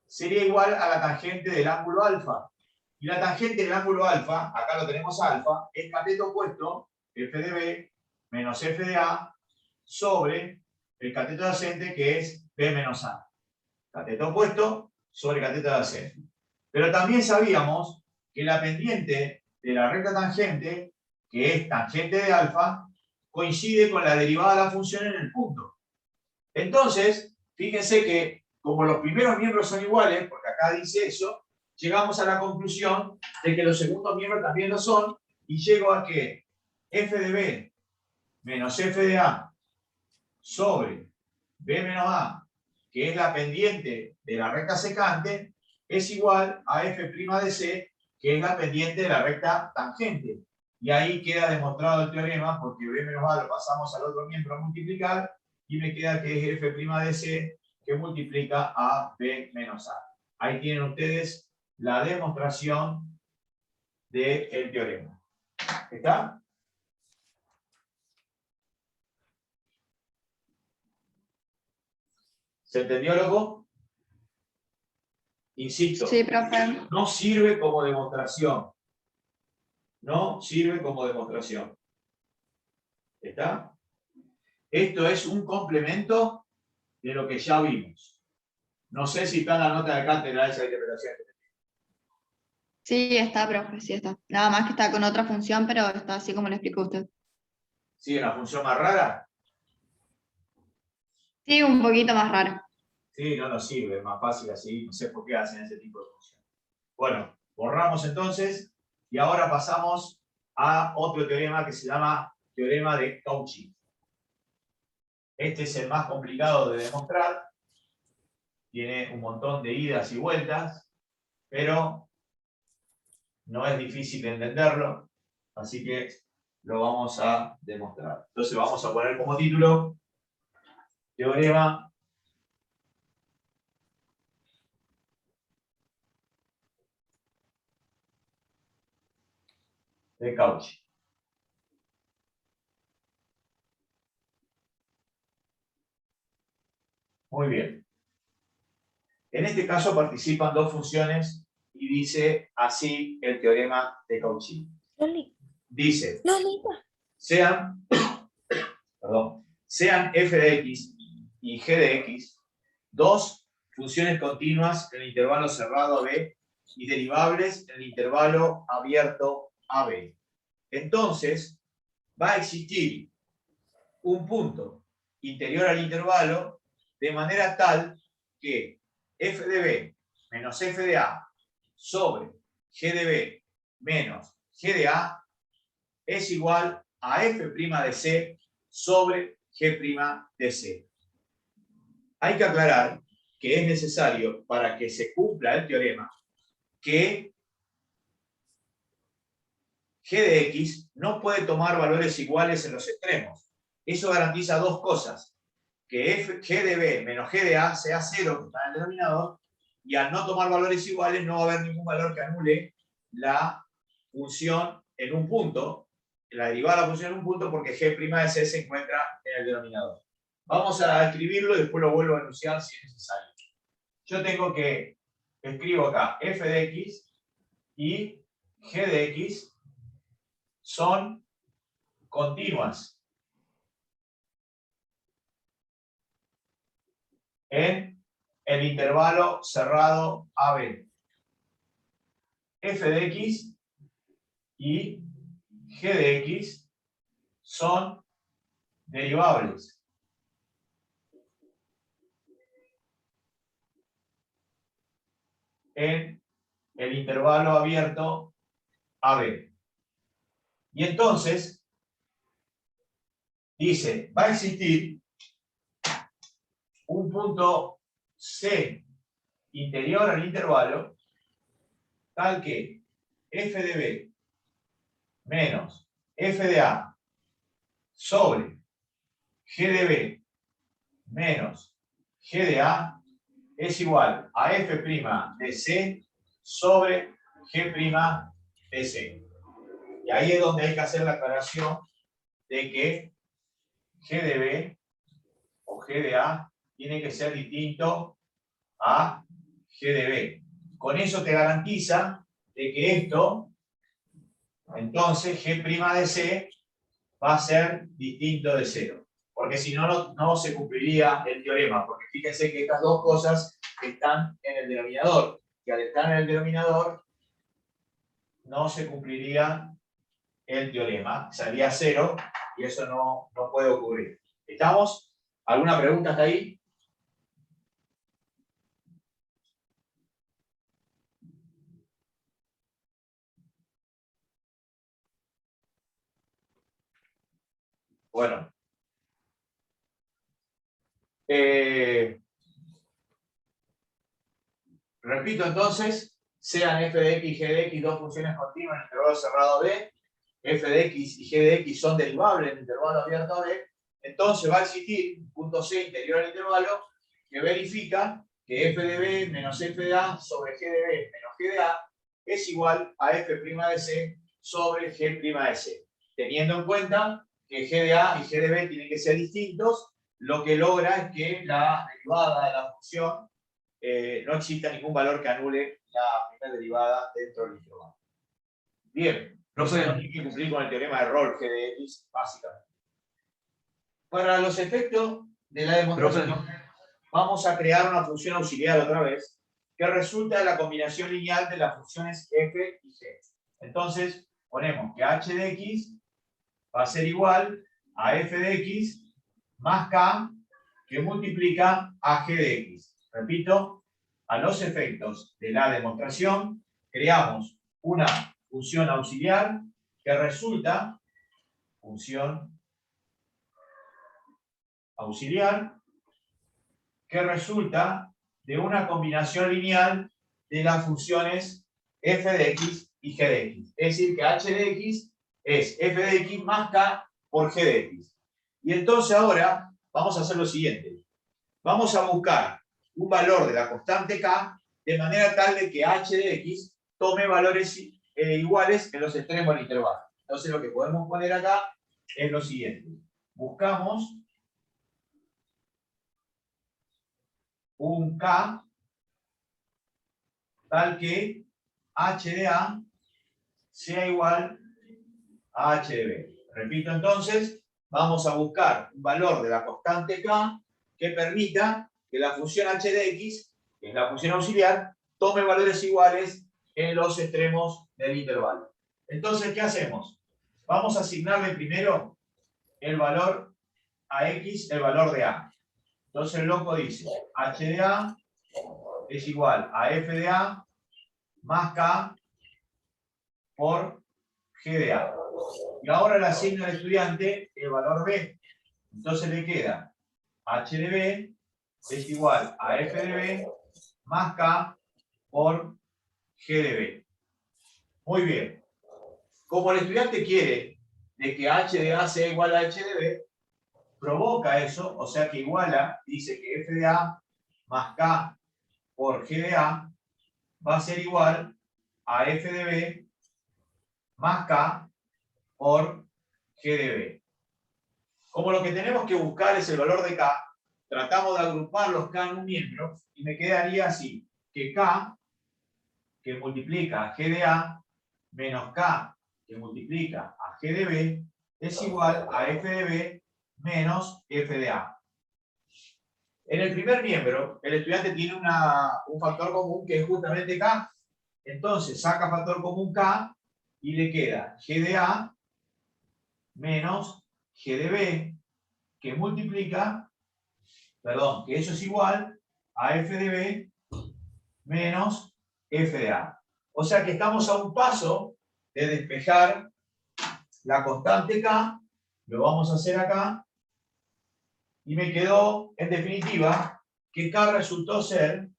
sería igual a la tangente del ángulo alfa. Y la tangente del ángulo alfa, acá lo tenemos alfa, es cateto opuesto, F de B menos F de A, sobre el cateto adyacente que es B menos A. Cateto opuesto sobre cateto adyacente. Pero también sabíamos que la pendiente de la recta tangente, que es tangente de alfa, coincide con la derivada de la función en el punto. Entonces, fíjense que como los primeros miembros son iguales, porque acá dice eso, llegamos a la conclusión de que los segundos miembros también lo son, y llego a que F de B menos F de A sobre B menos A, que es la pendiente de la recta secante, es igual a F' de C, que es la pendiente de la recta tangente. Y ahí queda demostrado el teorema, porque B menos A lo pasamos al otro miembro a multiplicar, y me queda que es f' de c que multiplica a b menos a. Ahí tienen ustedes la demostración del teorema. ¿Está? ¿Se entendió, loco? Insisto, Sí, profe. no sirve como demostración. No sirve como demostración. ¿Está? Esto es un complemento de lo que ya vimos. No sé si está en la nota de cátedra esa interpretación. Sí, está, profe, sí está. Nada más que está con otra función, pero está así como lo explicó usted. ¿Sí? ¿Una función más rara? Sí, un poquito más raro. Sí, no nos sirve, es más fácil así. No sé por qué hacen ese tipo de funciones. Bueno, borramos entonces y ahora pasamos a otro teorema que se llama teorema de Cauchy. Este es el más complicado de demostrar. Tiene un montón de idas y vueltas, pero no es difícil de entenderlo, así que lo vamos a demostrar. Entonces vamos a poner como título teorema de Cauchy. Muy bien. En este caso participan dos funciones y dice así el teorema de Cauchy. Loli, Dice, Lolita. sean f de x y g de x dos funciones continuas en el intervalo cerrado AB y derivables en el intervalo abierto AB. Entonces, va a existir un punto interior al intervalo de manera tal que f de b menos f de a sobre g de b menos g de a es igual a f' de c sobre g' de c. Hay que aclarar que es necesario para que se cumpla el teorema que g de x no puede tomar valores iguales en los extremos. Eso garantiza dos cosas: que g de b menos g de a sea 0, que está en el denominador, y al no tomar valores iguales no va a haber ningún valor que anule la función en un punto, la derivada de la función en un punto, porque g' de c se encuentra en el denominador. Vamos a escribirlo y después lo vuelvo a enunciar si es necesario. Yo tengo que, escribo acá, f de x y g de x son continuas en el intervalo cerrado AB. F de x y g de x son derivables en el intervalo abierto AB. Y entonces, dice, va a existir un punto C interior al intervalo tal que f de b menos f de a sobre g de b menos g de a es igual a f' de c sobre g' de c. Y ahí es donde hay que hacer la aclaración de que g de b o g de a tiene que ser distinto a g de b. Con eso te garantiza de que esto, entonces g' de c va a ser distinto de 0. Porque si no, no se cumpliría el teorema. Porque fíjense que estas dos cosas están en el denominador. Y al estar en el denominador, no se cumpliría el teorema. Sería 0 y eso no puede ocurrir. ¿Estamos? ¿Alguna pregunta hasta ahí? Bueno. Repito entonces, sean f de x y g de x dos funciones continuas en el intervalo cerrado B, f de x y g de x son derivables en el intervalo abierto B, entonces va a existir un punto C interior al intervalo que verifica que f de b menos f de a sobre g de b menos g de a es igual a f' de c sobre g' de c, teniendo en cuenta que g de a y g de b tienen que ser distintos, lo que logra es que la derivada de la función no exista ningún valor que anule la primera derivada dentro del intervalo. Bien, Profe. no hay que cumplir con el teorema de Rolle, g de x, básicamente. Para los efectos de la demostración, vamos a crear una función auxiliar otra vez, que resulta de la combinación lineal de las funciones f y g. Entonces, ponemos que h de x va a ser igual a f de x más k que multiplica a g de x. Repito, a los efectos de la demostración, creamos una función auxiliar que resulta, función auxiliar, que resulta de una combinación lineal de las funciones f de x y g de x. Es decir, que h de x es f de x más k por g de x. Y entonces ahora vamos a hacer lo siguiente. Vamos a buscar un valor de la constante k de manera tal de que h de x tome valores iguales en los extremos del intervalo. Entonces lo que podemos poner acá es lo siguiente. Buscamos un k tal que h de a sea igual a h de b. Repito entonces, vamos a buscar un valor de la constante k que permita que la función h de x, que es la función auxiliar, tome valores iguales en los extremos del intervalo. Entonces, ¿qué hacemos? Vamos a asignarle primero el valor a x, el valor de a. Entonces el loco dice, h de a es igual a f de a más k por g de a. Y ahora le asigna al estudiante el valor b. Entonces le queda h de b es igual a f de b más k por g de b. Muy bien. Como el estudiante quiere de que h de a sea igual a h de b, provoca eso, o sea que iguala, dice que f de a más k por g de a va a ser igual a f de b más k por g de b. Como lo que tenemos que buscar es el valor de k, tratamos de agrupar los k en un miembro y me quedaría así, que k que multiplica a g de a menos k que multiplica a g de b es igual a f de b menos f de a. En el primer miembro, el estudiante tiene un factor común que es justamente k. Entonces saca factor común k y le queda g de a menos g de b que multiplica, perdón, que eso es igual a f de b menos f de a. O sea que estamos a un paso de despejar la constante k, lo vamos a hacer acá, y me quedó, en definitiva, que k resultó ser,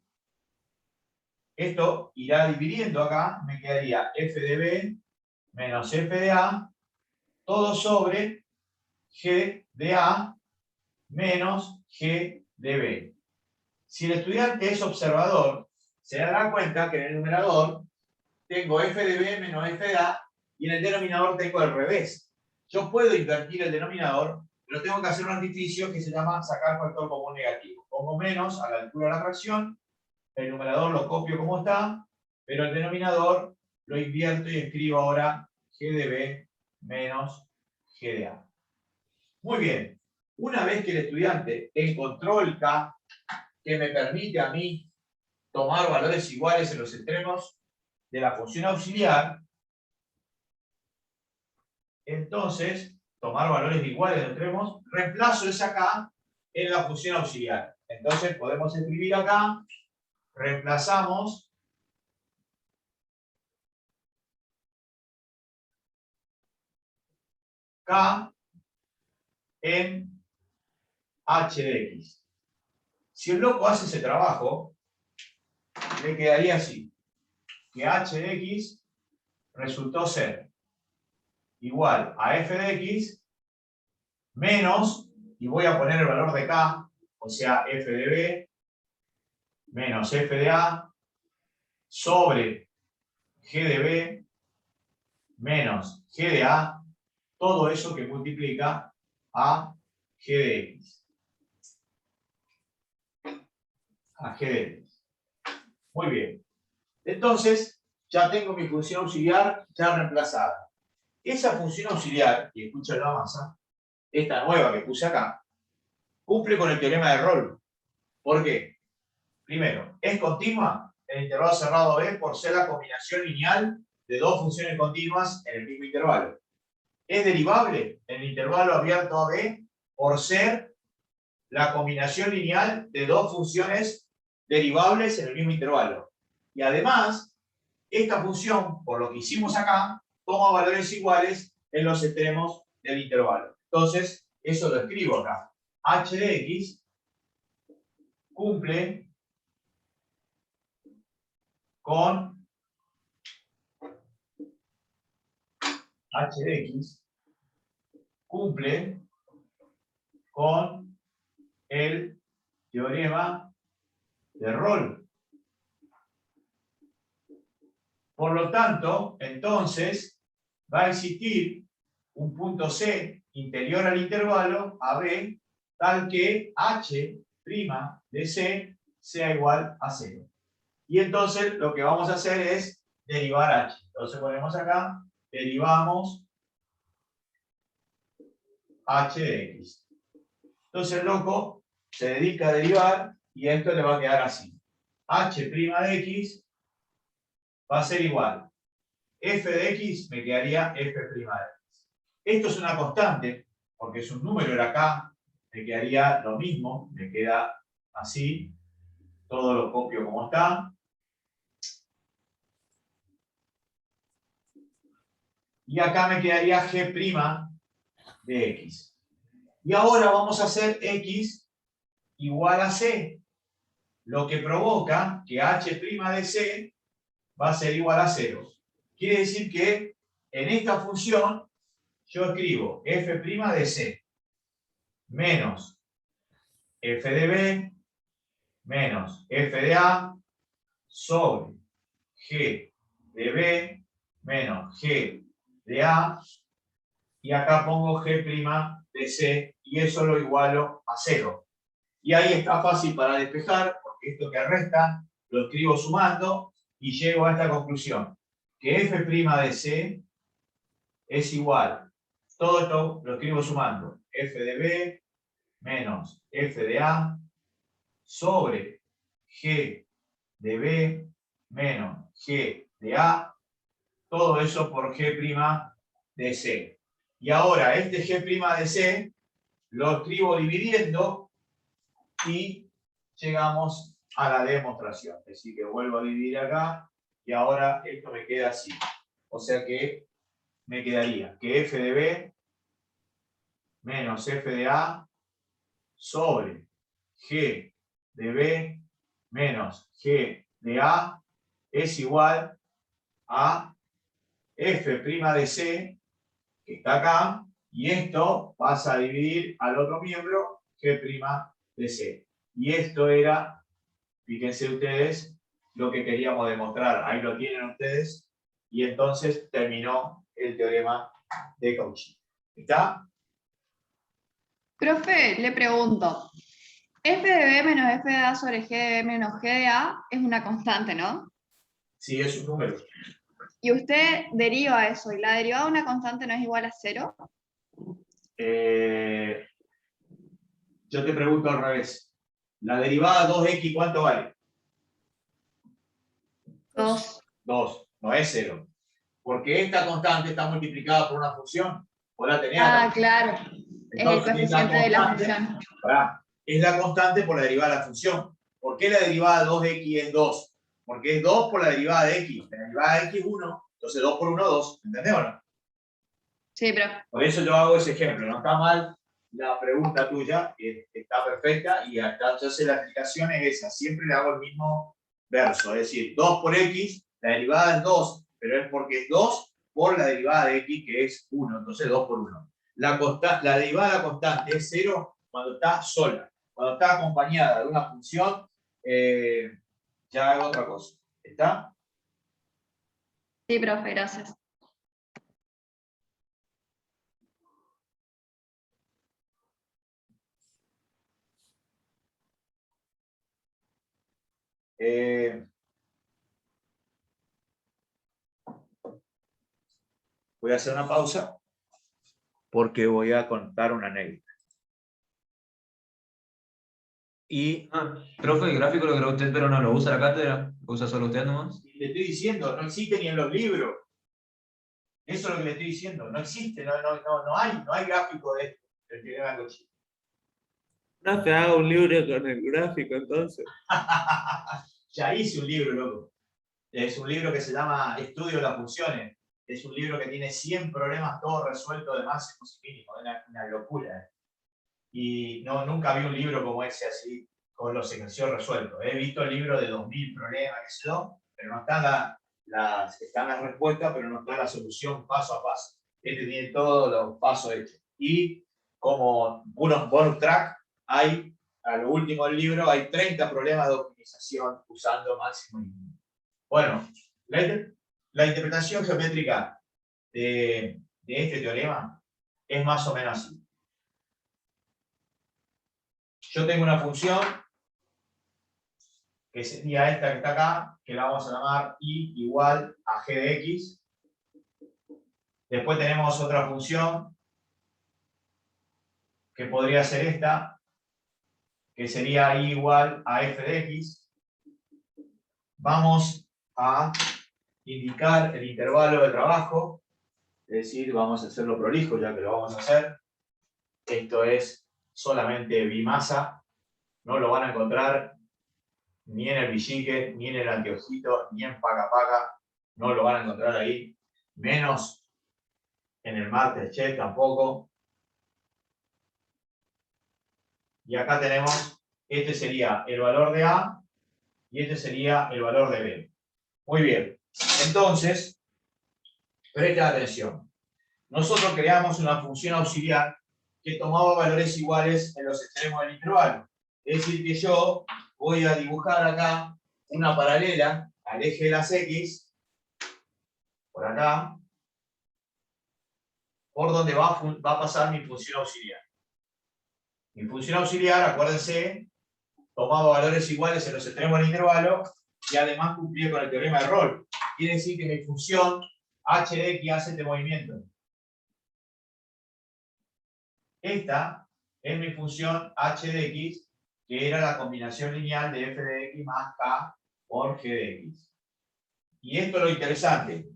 esto irá dividiendo acá, me quedaría f de b menos f de a, todo sobre g de a menos g de b. Si el estudiante es observador, se dará cuenta que en el numerador tengo f de b menos f de a y en el denominador tengo al revés. Yo puedo invertir el denominador, pero tengo que hacer un artificio que se llama sacar factor común negativo. Pongo menos a la altura de la fracción, el numerador lo copio como está, pero el denominador lo invierto y escribo ahora g de b menos g de a. Muy bien. Una vez que el estudiante encontró el k que me permite a mí tomar valores iguales en los extremos de la función auxiliar, entonces, tomar valores iguales en los extremos, reemplazo esa k en la función auxiliar. Entonces podemos escribir acá, reemplazamos k en h de x. Si el loco hace ese trabajo, le quedaría así, que h de x resultó ser igual a f de x menos, y voy a poner el valor de K, o sea, f de B menos f de A sobre G de B menos G de A, todo eso que multiplica a G de X. A G de X. Muy bien. Entonces, ya tengo mi función auxiliar ya reemplazada. Esa función auxiliar, y escucha la masa, esta nueva que puse acá, cumple con el teorema de Rolle. ¿Por qué? Primero, es continua en el intervalo cerrado B por ser la combinación lineal de dos funciones continuas en el mismo intervalo. Es derivable en el intervalo abierto AB por ser la combinación lineal de dos funciones derivables en el mismo intervalo. Y además, esta función, por lo que hicimos acá, toma valores iguales en los extremos del intervalo. Entonces, eso lo escribo acá. H de X cumple con H de X cumple con el teorema de Rolle. Por lo tanto, entonces, va a existir un punto C interior al intervalo AB tal que H' de C sea igual a 0. Y entonces lo que vamos a hacer es derivar H. Entonces ponemos acá, derivamos H de X. Entonces el loco se dedica a derivar y esto le va a quedar así. H' de X va a ser igual. F de X me quedaría F' de X. Esto es una constante, porque es un número, era acá, me quedaría lo mismo, me queda así, todo lo copio como está. Y acá me quedaría G' de X. Y ahora vamos a hacer X igual a C, lo que provoca que H' de C va a ser igual a 0. Quiere decir que en esta función yo escribo F' de C menos F de B menos F de A sobre G de B menos G de A, y acá pongo G' de C y eso lo igualo a 0. Y ahí está fácil para despejar, porque esto que resta lo escribo sumando y llego a esta conclusión, que F' de C es igual, todo esto lo escribo sumando, F de B menos F de A sobre G de B menos G de A, todo eso por G' de C. Y ahora este G' de C lo escribo dividiendo y llegamos a la demostración. Es decir, que vuelvo a dividir acá y ahora esto me queda así. O sea que me quedaría que F de B menos F de A sobre G de B menos G de A es igual a F' de C, que está acá, y esto pasa a dividir al otro miembro, G' de C. Y esto era, fíjense ustedes, lo que queríamos demostrar. Ahí lo tienen ustedes. Y entonces terminó el teorema de Cauchy. ¿Está? Profe, le pregunto, f de b menos f de a sobre g de b menos g de a es una constante, ¿no? Sí, es un número. Y usted deriva eso, y la derivada de una constante no es igual a 0. Yo te pregunto al revés. La derivada 2x, ¿cuánto vale? 2. 2, no es 0. Porque esta constante está multiplicada por una función. Vos la tenías Ah, acá. claro. Es el coeficiente de la función. Es la constante por la derivada de la función. ¿Por qué la derivada de 2x es 2? Porque es 2 por la derivada de x. La derivada de x es 1. Entonces 2 por 1, 2. ¿Entendés o no? Sí, pero Por eso yo hago ese ejemplo. No está mal la pregunta tuya. Está perfecta. Y acá entonces la explicación es esa. Siempre le hago el mismo verso. Es decir, 2 por x. La derivada es 2. Pero es porque es 2 por la derivada de x, que es 1. Entonces 2 por 1. La derivada de la constante es 0 cuando está sola. Cuando está acompañada de una función, ya hago otra cosa. ¿Está? Sí, profe, gracias. Voy a hacer una pausa porque voy a contar una anécdota. Y Profe, el gráfico lo creó usted, pero no lo usa la cátedra. ¿Lo usa solo usted nomás? le estoy diciendo, no existe ni en los libros. Eso es lo que le estoy diciendo. No existe, no hay gráfico de esto, del teorema de Cauchy. No te haga un libro con el gráfico, entonces. Ya hice un libro, loco. Es un libro que se llama Estudio de las funciones. Es un libro que tiene 100 problemas todos resueltos de máximos y mínimos. Es una locura. Y no, nunca vi un libro como ese así, con los ejercicios resueltos. He visto libros de 2000 problemas, qué sé yo, pero no están están las respuestas, pero no está la solución paso a paso. Este tiene todos los pasos hechos. Y como unos bonus track, hay, a lo último del libro, hay 30 problemas de optimización usando máximo y mínimo. Bueno, la interpretación geométrica de este teorema es más o menos así. Yo tengo una función que sería esta que está acá, que la vamos a llamar y igual a g de x. Después tenemos otra función que podría ser esta, que sería y igual a f de x. Vamos a indicar el intervalo de trabajo, es decir, vamos a hacerlo prolijo ya que lo vamos a hacer. Esto es solamente bimasa, no lo van a encontrar ni en el Villique, ni en el Anteojito, ni en Paca Paca, no lo van a encontrar ahí, menos en el MasterChef tampoco. Y acá tenemos, este sería el valor de A y este sería el valor de B. Muy bien, entonces, presten atención. Nosotros creamos una función auxiliar que tomaba valores iguales en los extremos del intervalo. Es decir, que yo voy a dibujar acá una paralela al eje de las X, por acá, por donde va a pasar mi función auxiliar. Mi función auxiliar, acuérdense, tomaba valores iguales en los extremos del intervalo y además cumplía con el teorema de Rolle. Quiere decir que mi función h de x hace este movimiento. Esta es mi función h de x, que era la combinación lineal de f de x más k por g de x. Y esto es lo interesante.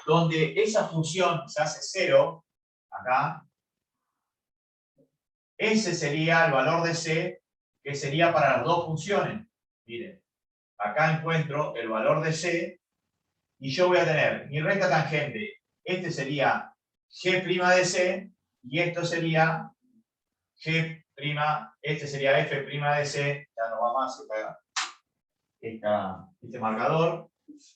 Donde esa función se hace 0, acá, ese sería el valor de c, que sería para las dos funciones. Miren, acá encuentro el valor de c, y yo voy a tener mi recta tangente. Este sería g' de c, y esto sería g', este sería f' de c, ya no va más este marcador,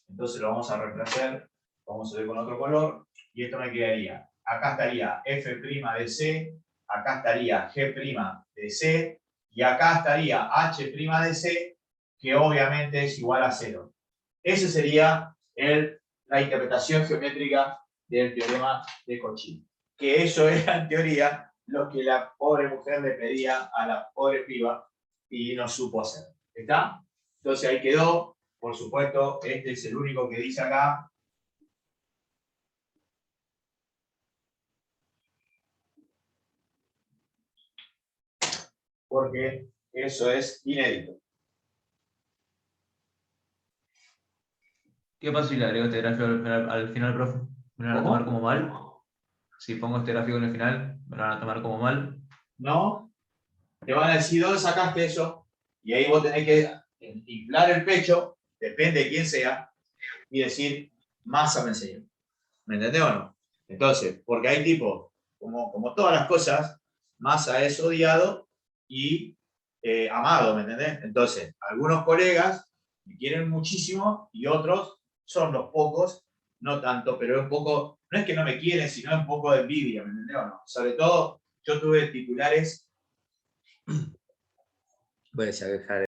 entonces lo vamos a reemplazar, vamos a ver con otro color, y esto me quedaría, acá estaría f' de c, acá estaría g' de c, y acá estaría h' de c, que obviamente es igual a 0. Esa sería la interpretación geométrica del teorema de Cauchy. Que eso era en teoría lo que la pobre mujer le pedía a la pobre piba y no supo hacer. ¿Está? Entonces ahí quedó. Por supuesto, este es el único que dice acá. Porque eso es inédito. ¿Qué pasa si le agrego este gráfico al final, profe? ¿Me lo van a tomar como mal? Si pongo este gráfico en el final, ¿me lo van a tomar como mal? No. Te van a decir, ¿dónde sacaste eso? Y ahí vos tenés que inflar el pecho, depende de quién sea, y decir, Massa me enseñó. ¿Me entendés o no? Entonces, porque hay tipos, como todas las cosas, Massa es odiado y amado, ¿me entendés? Entonces, algunos colegas me quieren muchísimo y otros son los pocos, no tanto, pero es un poco, no es que no me quieren, sino un poco de envidia, ¿me entendés o no? Sobre todo, yo tuve titulares Voy a dejar